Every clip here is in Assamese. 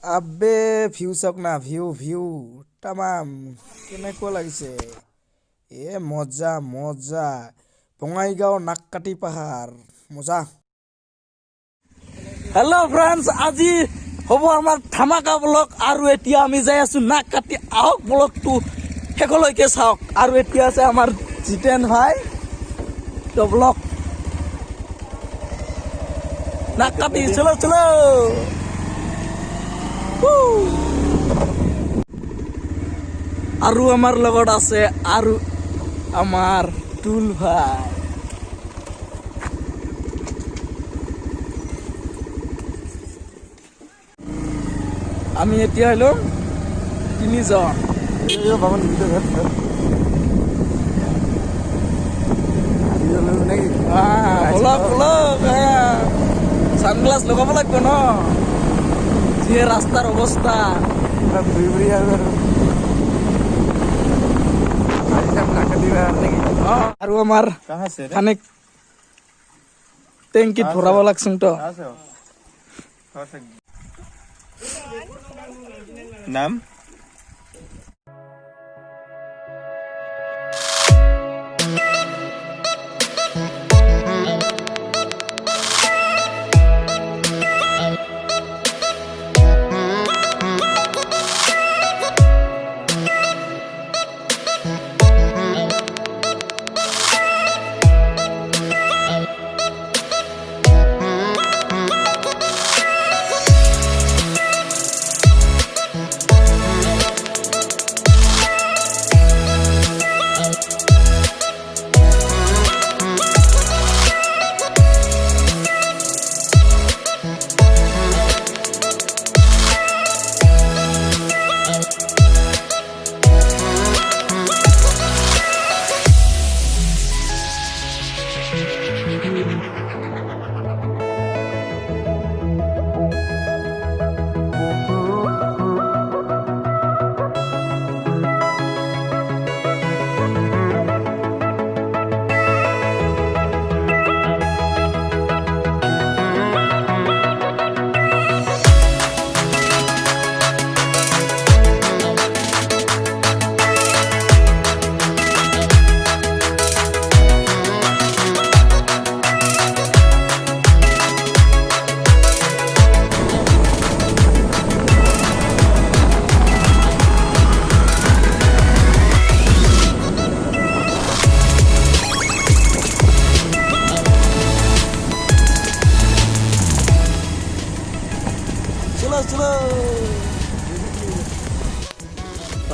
আবে ভিউ চাওক না ভিউ তামাম কেনেকুৱা লাগিছে মজা মজা বঙাইগাঁও নাককাটি পাহাৰ মজা হেল্ল' ফ্ৰেণ্ডছ আজি হ'ব আমাৰ ধামাকা ব্লগ আৰু এতিয়া আমি যাই আছো নাককাটি আহক ব্লগটো শেষলৈকে চাওক আৰু এতিয়া আছে আমাৰ জিতেন ভাই তো ব্লগ নাককাটি চলো চলো আৰু আমাৰ লগত আছে আৰু আমাৰ টুল ভাই আমি এতিয়া হলো তিনিজন সানগ্লাস লগাব লাগব ন যে রাস্তার অবস্থা আৰু আমাৰ খানিক টেংকিত ভৰাব লাগছোন তো নাম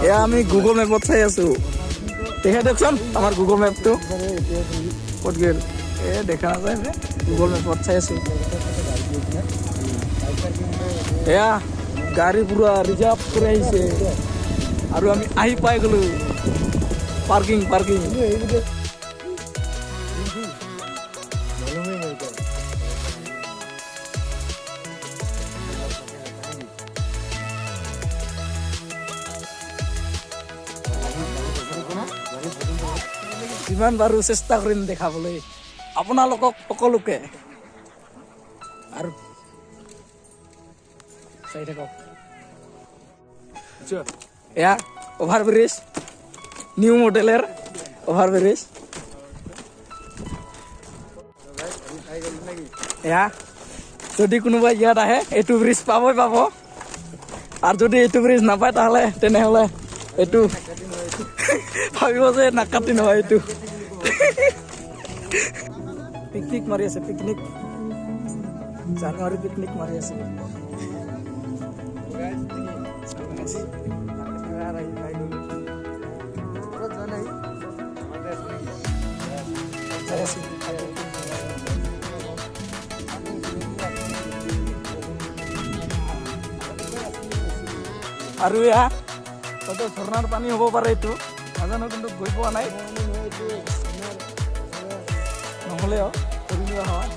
এয়া আমি গুগল মেপত চাই আছো দেখা দেখোন আমাৰ গুগল মেপটো ক'ত গেল দেখা নাযায় গুগল মেপত চাই আছো এয়া গাড়ী পুৰা ৰিজাৰ্ভ কৰি আহিছে আৰু আমি আহি পাই গলো পাৰ্কিং যিমান পাৰো চেষ্টা কৰিম দেখাবলৈ আপোনালোকক সকলোকে আৰু চাই থাকক এয়া অভাৰ ব্ৰিজ নিউ মডেলৰ অভাৰ ব্ৰিজ এয়া যদি কোনোবাই ইয়াত আহে এইটো ব্ৰিজ পাবই পাব আৰু যদি এইটো ব্ৰিজ নাপায় তেনেহ'লে এইটো ভাবিব যে নাকাটি নহয় এইটো পিকনিক মাৰি আছে জানুৱাৰী পিকনিক মাৰি আছে আৰু এয়া হয়তো ঝৰ্ণাৰ পানী হ'ব পাৰে এইটো নাজানো কিন্তু গৈ পোৱা নাই নহ'লেও ধৰি লোৱা হয়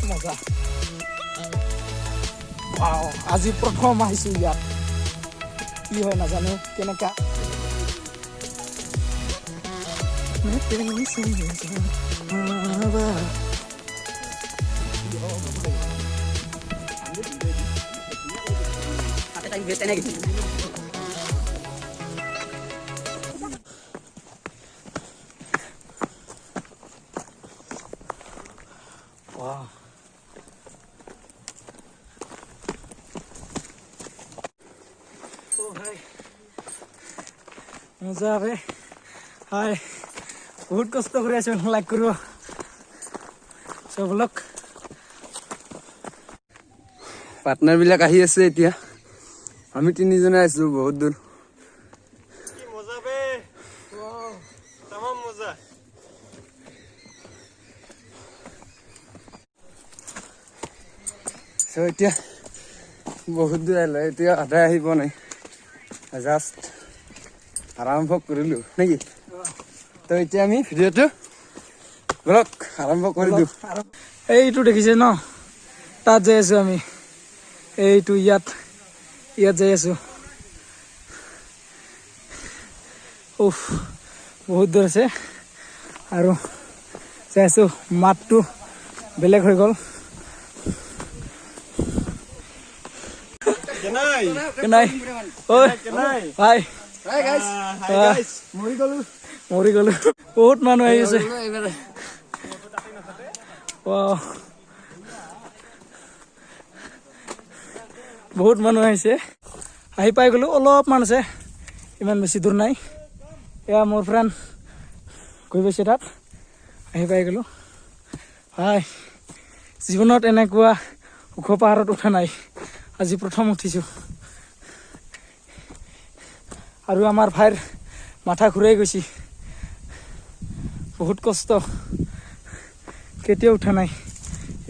মজা আজি প্ৰথম আহিছো ইয়াত কি হয় নাজানো কেনেকা Wow. Oh, hi. Moza be. Hi. বহুত কষ্ট কৰি আছো লাইক কৰিব সব লোক পার্টনার বিলাক আহি আছে এতিয়া আমি তিনিজনে আছো বহুত দূর কি মজা বে তামাম মজা সো এতিয়া বহুত দূর আইলো এতিয়া আধা আহিব নাই জাস্ট আরম্ভ কৰিলো নাকি তো এতিয়া আমি ভিডিওটো ব্লগ আৰম্ভ কৰি দিওঁ এইটো দেখিছে ন তাত যাই আছো আমি এইটো ইয়াত যাই আছো উফ বহুত দূৰ আছে আৰু যাই আছো মাতটো বেলেগ হৈ গ'ল কেনাই নাই ঐ কেনাই ভাই হাই গাইস হাই গাইস মৰি গ'লো বহুত মানুহ আহি আছে Wow. বহুত মানুহ আহিছে আহি পাই গ'লো অলপমান আছে ইমান বেছি দূৰ নাই এয়া মোৰ ফ্ৰেণ্ড গৈ পাইছে তাত আহি পাই গ'লো হাই জীৱনত এনেকুৱা ওখ পাহাৰত উঠা নাই আজি প্ৰথম উঠিছোঁ আৰু আমাৰ ভাইৰ মাথা ঘূৰাই গৈছে বহুত কষ্ট কেতিয়াও উঠা নাই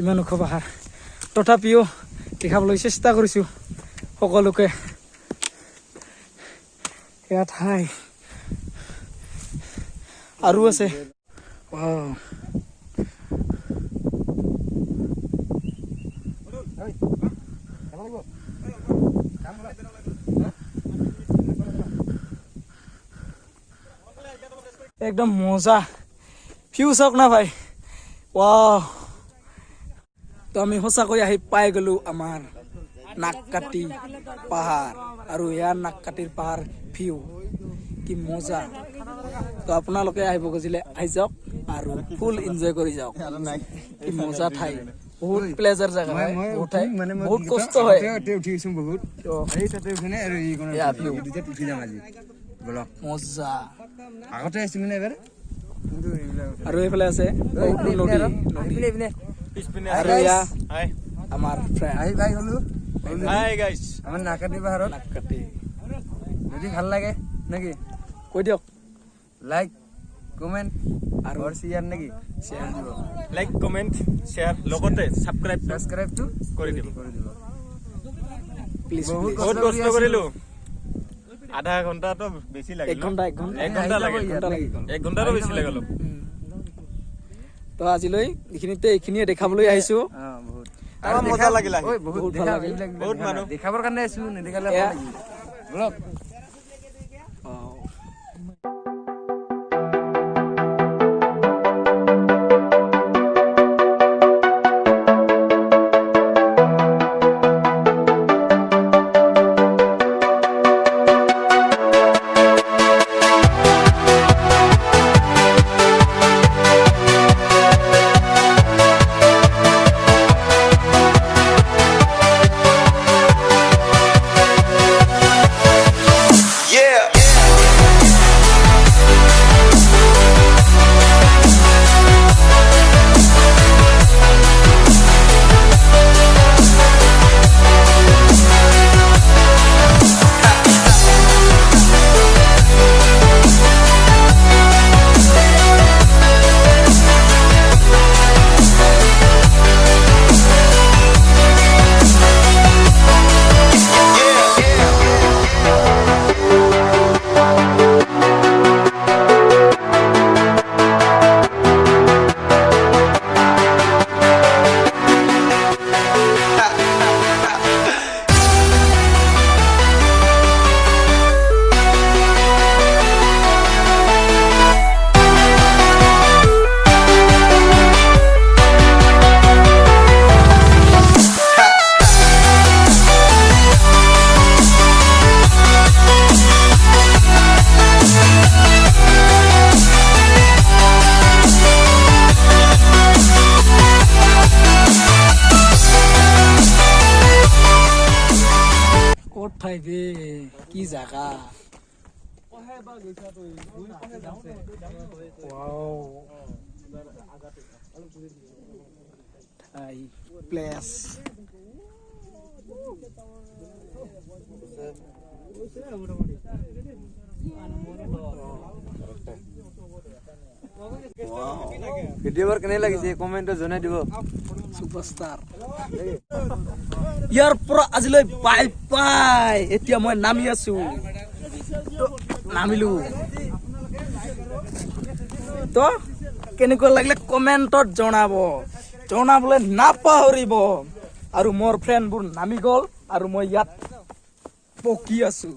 ইমান ওখ পাহাৰ তথাপিও দেখাবলৈ চেষ্টা কৰিছোঁ সকলোকে ইয়াত হাই আৰু আছে ৱাও একদম মজা ভিউ চাওক না ভাই ৱাও তো আমি সঁচাকৈ আহি পাই গ'লো আমাৰ নাককাটি পাহাৰ আৰু ইয়াৰ নাককাটিৰ পাহাৰ ভিউ কি মজা তো আপোনালোকে আহিব খুজিলে আহি যাওক আৰু ফুল এনজয় কৰি যাওক কি মজা ঠাই বহুত প্লেজাৰ জাগা হয় বহুত ঠাই বহুত কষ্ট হয় উঠিছো বহুত এই তাতে উঠিনে আৰু এই কোন দুটা উঠি যাম আজি ব্লগ মজা আগতে আছিলো মানে এবাৰ আৰু এইফালে আছে নদী পিছপিনে আৰু এয়া হাই আমাৰ ফ্ৰেণ্ড আহি পাই গ'লো হাই গাইস আমাৰ নাকাটি পাহাৰত নাককাটি যদি ভাল লাগে নাকি কৈ দিয়ক লাইক কমেন্ট আৰু আৰু শেয়াৰ নাকি শ্বেয়াৰ দিব লাইক কমেন্ট শেয়াৰ লগতে সাবস্ক্ৰাইব সাবস্ক্ৰাইবটো কৰি দিব প্লিজ বহুত কষ্ট কৰিলো আধা ঘন্টা তো বেছি লাগিল এক ঘণ্টা এক ঘন্টা লাগে এক ঘন্টাৰো বেছি লাগিল তো আজিলৈ এইখিনিয়ে দেখাবলৈ আহিছো বহুত আৰু মজা লাগিল ঐ বহুত ভাল দেখা লাগিল। বহুত মানুহ দেখাবৰ কাৰণে আছো নেদেখালে এয়া। ভাল লাগিব ব্লগ হয় বে কি জাগা ওয়াও প্লেস ভিডিঅ'বোৰ কেনে লাগিছে কমেণ্টত জনাই দিব সুপাৰষ্টাৰ ইয়াৰ পৰা আজিলৈ বাই বাই এতিয়া মই নামি আছো নামিলো তো কেনেকুৱা লাগিলে কমেণ্টত জনাবলৈ নাপাহৰিব আৰু মোৰ ফ্ৰেণ্ডবোৰ নামি গ'ল আৰু মই ইয়াত পকি আছো